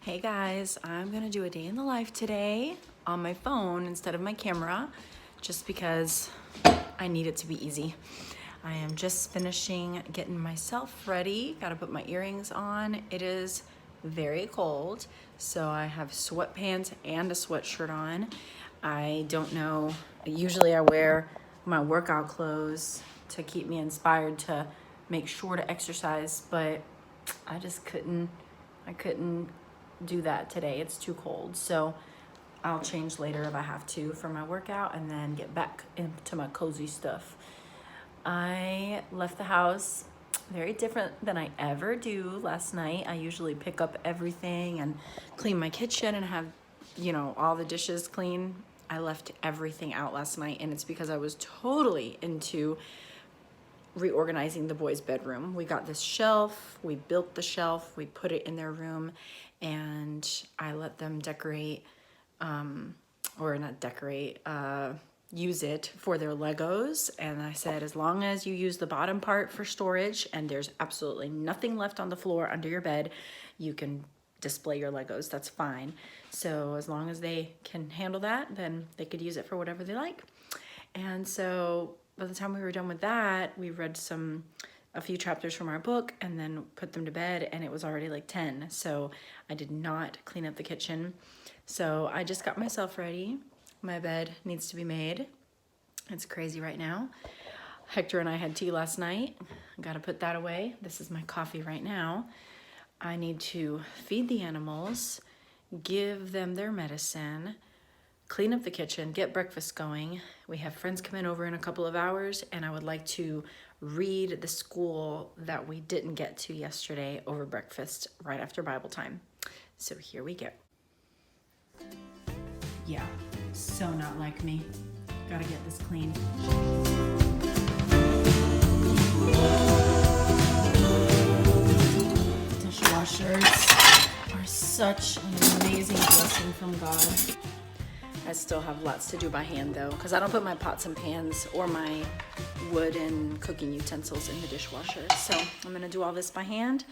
Hey guys, I'm gonna do a day in the life today on my phone instead of my camera, just because I need it to be easy. I am just finishing getting myself ready. Gotta put my earrings on. It is very cold, so I have sweatpants and a sweatshirt on. I don't know, usually I wear my workout clothes to keep me inspired to make sure to exercise, but I just couldn't do that today. It's too cold. So I'll change later if I have to for my workout and then get back into my cozy stuff. I left the house very different than I ever do last night. I usually pick up everything and clean my kitchen and have, all the dishes clean. I left everything out last night, and it's because I was totally into reorganizing the boys' bedroom. We got this shelf, we built the shelf, we put it in their room, and I let them decorate, use it for their Legos. And I said, as long as you use the bottom part for storage and there's absolutely nothing left on the floor under your bed, you can display your Legos, that's fine. So as long as they can handle that, then they could use it for whatever they like. And so by the time we were done with that, we read a few chapters from our book and then put them to bed, and it was already like 10. So I did not clean up the kitchen. So I just got myself ready. My bed needs to be made. It's crazy right now. Hector and I had tea last night. I gotta put that away. This is my coffee right now. I need to feed the animals, give them their medicine, clean up the kitchen, get breakfast going. We have friends come in over in a couple of hours, and I would like to read the school that we didn't get to yesterday over breakfast right after Bible time. So here we go. Yeah, so not like me. Gotta get this clean. Dishwashers are such an amazing blessing from God. I still have lots to do by hand though, because I don't put my pots and pans or my wooden cooking utensils in the dishwasher. So I'm gonna do all this by hand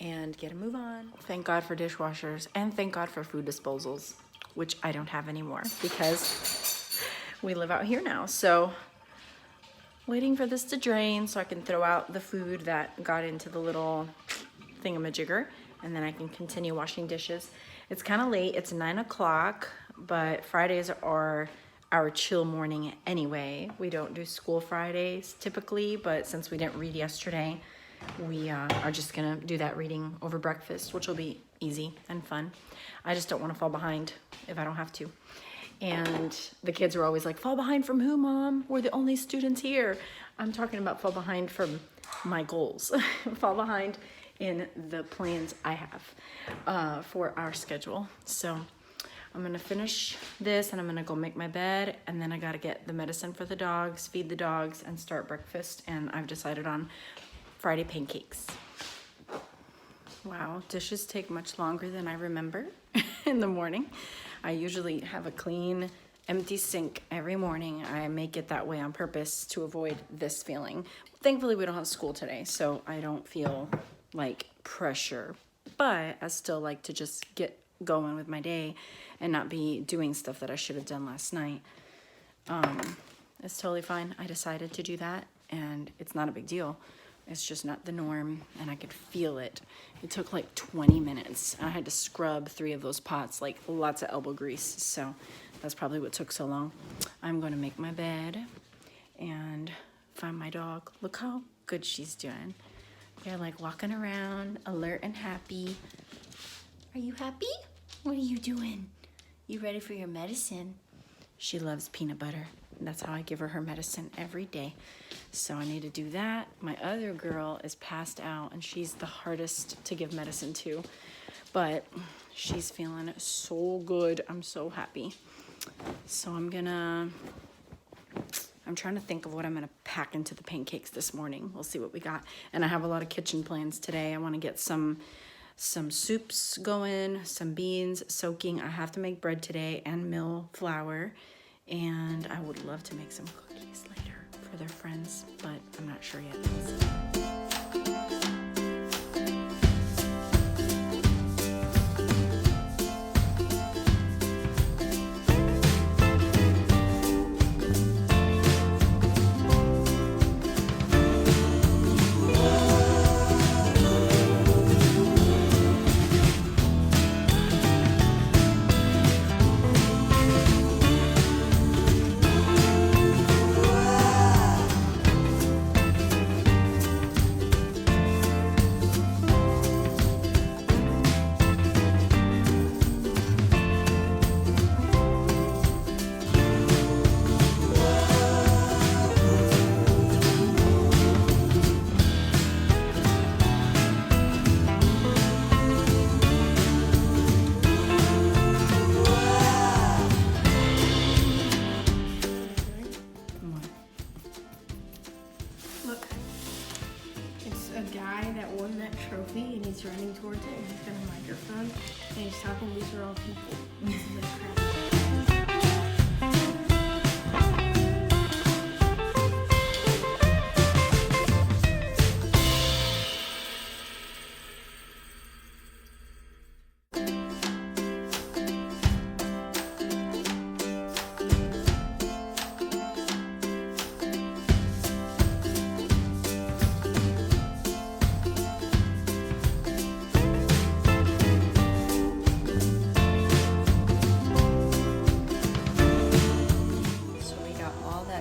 and get a move on. Thank God for dishwashers, and thank God for food disposals, which I don't have anymore because we live out here now. So waiting for this to drain so I can throw out the food that got into the little thingamajigger, and then I can continue washing dishes. It's kind of late, it's 9 o'clock, but Fridays are our chill morning anyway. We don't do school Fridays typically, but since we didn't read yesterday, we are just gonna do that reading over breakfast, which will be easy and fun. I just don't want to fall behind if I don't have to. And the kids are always like, fall behind from who, Mom? We're the only students here. I'm talking about fall behind from my goals. Fall behind in the plans I have for our schedule. So I'm gonna finish this and I'm gonna go make my bed, and then I gotta get the medicine for the dogs, feed the dogs, and start breakfast. And I've decided on Friday pancakes. Wow, dishes take much longer than I remember in the morning. I usually have a clean, empty sink every morning. I make it that way on purpose to avoid this feeling. Thankfully, we don't have school today, so I don't feel like pressure, but I still like to just get going with my day and not be doing stuff that I should have done last night. It's totally fine. I decided to do that, and it's not a big deal. It's just not the norm, and I could feel it. It took like 20 minutes. I had to scrub 3 of those pots, like lots of elbow grease, so that's probably what took so long. I'm going to make my bed and find my dog. Look how good she's doing. They're like walking around, alert and happy. Are you happy? What are you doing? You ready for your medicine? She loves peanut butter. That's how I give her medicine every day. So I need to do that. My other girl is passed out, and she's the hardest to give medicine to, but she's feeling so good. I'm so happy. So I'm trying to think of what I'm gonna pack into the pancakes this morning. We'll see what we got. And I have a lot of kitchen plans today. I wanna get some soups going, some beans soaking. I have to make bread today and mill flour. And I would love to make some cookies later for their friends, but I'm not sure yet. We'll see. And he's talking, these are all people. This is like crap.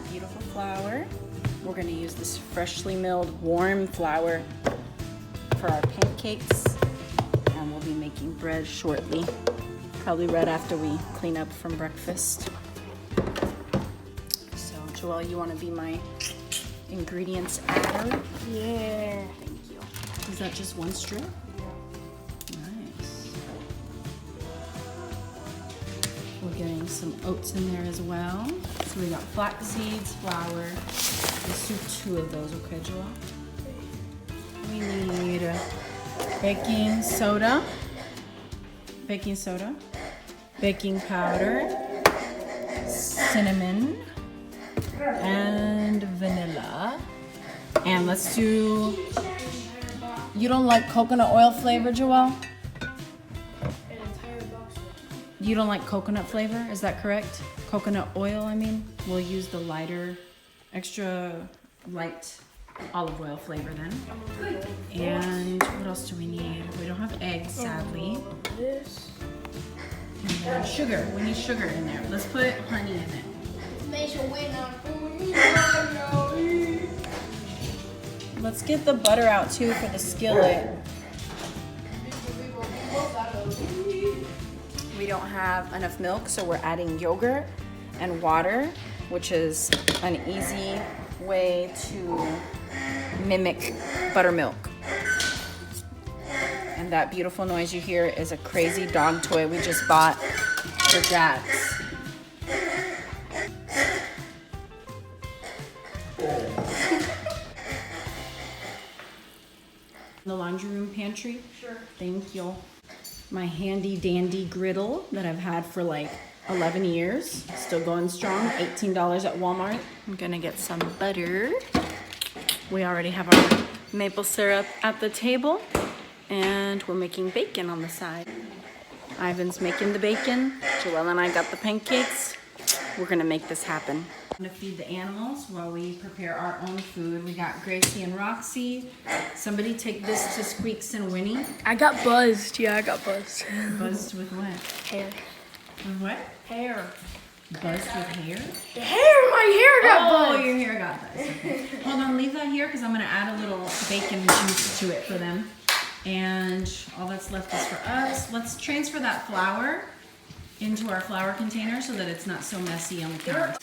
Beautiful flour. We're going to use this freshly milled warm flour for our pancakes, and we'll be making bread shortly, probably right after we clean up from breakfast. So Joelle, you want to be my ingredients adder? Yeah. Thank you. Is that just one strip? Nice. We're getting some oats in there as well. So we got flax seeds, flour. Let's do 2 of those, okay, Joel? We need baking soda, baking powder, cinnamon, and vanilla. And let's do, you don't like coconut oil flavor, Joel? You don't like coconut flavor, is that correct? Coconut oil, I mean. We'll use the lighter, extra light olive oil flavor then. And what else do we need? We don't have eggs, sadly. And then sugar, we need sugar in there. Let's put honey in it. Let's get the butter out too for the skillet. We don't have enough milk, so we're adding yogurt and water, which is an easy way to mimic buttermilk. And that beautiful noise you hear is a crazy dog toy we just bought for Jax. The laundry room pantry? Sure. Thank you. My handy dandy griddle that I've had for like 11 years. Still going strong, $18 at Walmart. I'm gonna get some butter. We already have our maple syrup at the table, and we're making bacon on the side. Ivan's making the bacon. Joelle and I got the pancakes. We're gonna make this happen. I'm gonna feed the animals while we prepare our own food. We got Gracie and Roxy. Somebody take this to Squeaks and Winnie. I got buzzed. Yeah, I got buzzed. Buzzed with what? Hair. With what? Hair. Buzzed with hair? The hair! My hair got Oh, buzzed! your hair got buzzed. Okay. Hold on, leave that here because I'm gonna add a little bacon juice to it for them. And all that's left is for us. Let's transfer that flour into our flour container so that it's not so messy on the counter.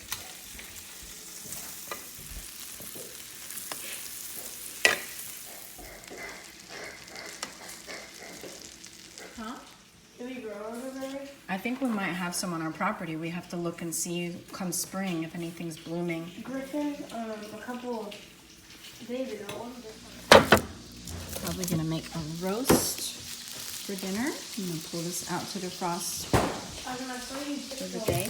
Huh? Do we grow over there? I think we might have some on our property. We have to look and see come spring if anything's blooming. Griffin, a couple of days ago, Probably gonna make a roast for dinner. I'm gonna pull this out to defrost for the day.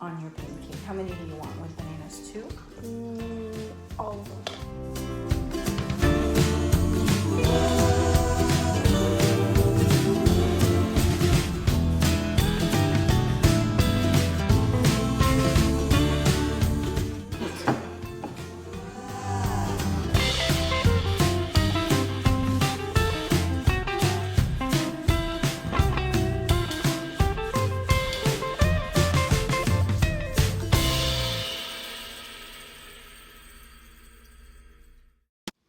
On your pancake. How many do you want with bananas? 2? All of them.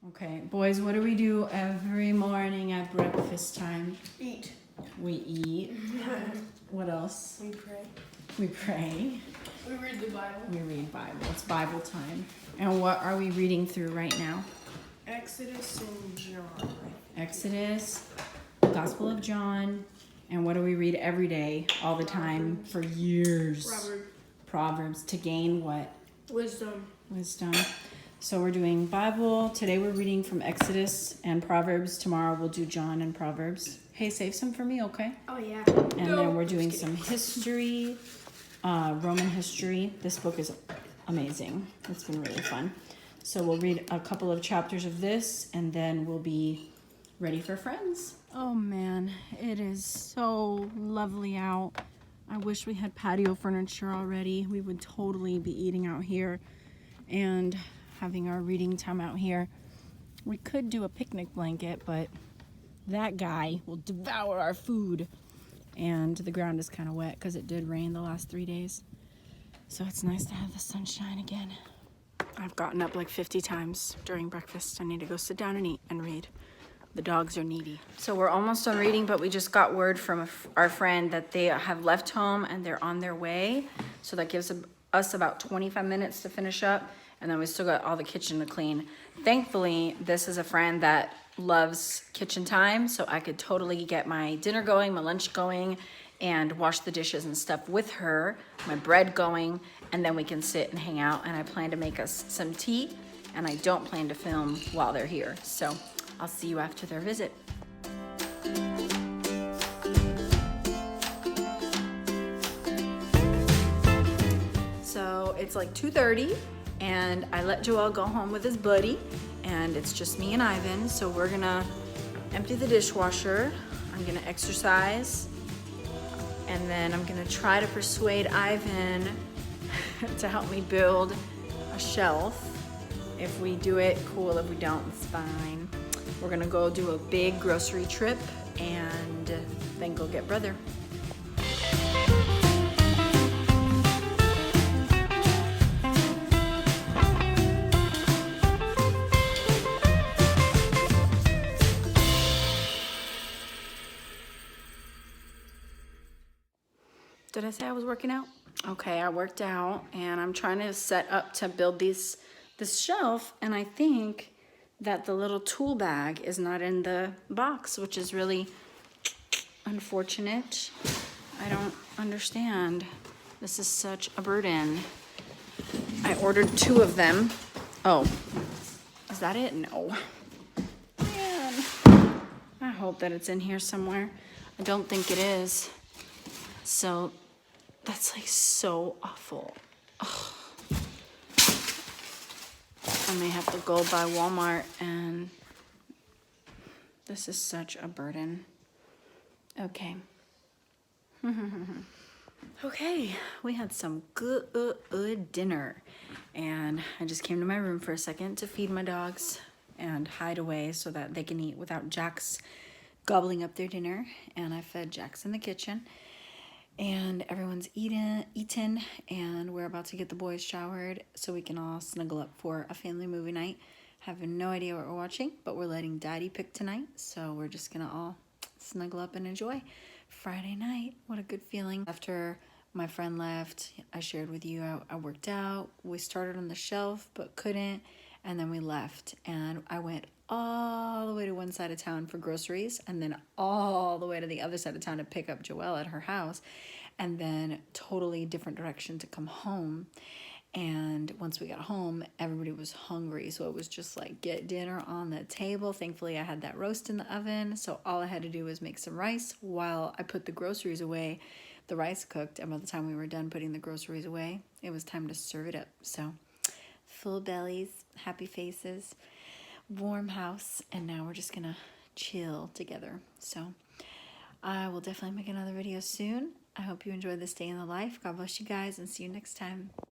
Okay, boys, what do we do every morning at breakfast time? Eat. We eat. What else? We pray. We pray. We read the Bible. We read Bible. It's Bible time. And what are we reading through right now? Exodus and John. Exodus, Gospel of John, and what do we read every day, all the time, for years? Robert. Proverbs, to gain what? Wisdom. Wisdom. So we're doing Bible. Today we're reading from Exodus and Proverbs. Tomorrow we'll do John and Proverbs. Hey, save some for me, okay? Oh, yeah. And then we're doing some history, Roman history. This book is amazing. It's been really fun. So we'll read a couple of chapters of this and then we'll be ready for friends. Oh man, it is so lovely out. I wish we had patio furniture already. We would totally be eating out here and having our reading time out here. We could do a picnic blanket, but that guy will devour our food. And the ground is kind of wet because it did rain the last 3 days. So it's nice to have the sunshine again. I've gotten up like 50 times during breakfast. I need to go sit down and eat and read. The dogs are needy. So we're almost done reading, but we just got word from our friend that they have left home and they're on their way. So that gives us about 25 minutes to finish up. And then we still got all the kitchen to clean. Thankfully, this is a friend that loves kitchen time, so I could totally get my dinner going, my lunch going, and wash the dishes and stuff with her, my bread going, and then we can sit and hang out. And I plan to make us some tea, and I don't plan to film while they're here. So I'll see you after their visit. So it's like 2:30. And I let Joel go home with his buddy, and it's just me and Ivan. So we're gonna empty the dishwasher. I'm gonna exercise, and then I'm gonna try to persuade Ivan to help me build a shelf. If we do it, cool. If we don't, it's fine. We're gonna go do a big grocery trip and then go get brother. Did I say I was working out? Okay, I worked out and I'm trying to set up to build this shelf, and I think that the little tool bag is not in the box, which is really unfortunate. I don't understand. This is such a burden. I ordered 2 of them. Oh, is that it? No. Man, I hope that it's in here somewhere. I don't think it is. So that's like so awful. Ugh. I may have to go by Walmart, and this is such a burden. Okay. Okay, we had some good dinner, and I just came to my room for a second to feed my dogs and hide away so that they can eat without Jax gobbling up their dinner. And I fed Jax in the kitchen. And everyone's eaten, and we're about to get the boys showered so we can all snuggle up for a family movie night. Have no idea what we're watching, but we're letting Daddy pick tonight, so we're just gonna all snuggle up and enjoy Friday night. What a good feeling. After my friend left, I shared with you I worked out. We started on the shelf but couldn't, and then we left, and I went all the way to one side of town for groceries, and then all the way to the other side of town to pick up Joelle at her house, and then totally different direction to come home. And once we got home, everybody was hungry, so it was just like, get dinner on the table. Thankfully, I had that roast in the oven, so all I had to do was make some rice while I put the groceries away. The rice cooked, and by the time we were done putting the groceries away, it was time to serve it up. So full bellies, happy faces, warm house, and now we're just gonna chill together. So I will definitely make another video soon. I hope you enjoyed this day in the life. God bless you guys, and see you next time.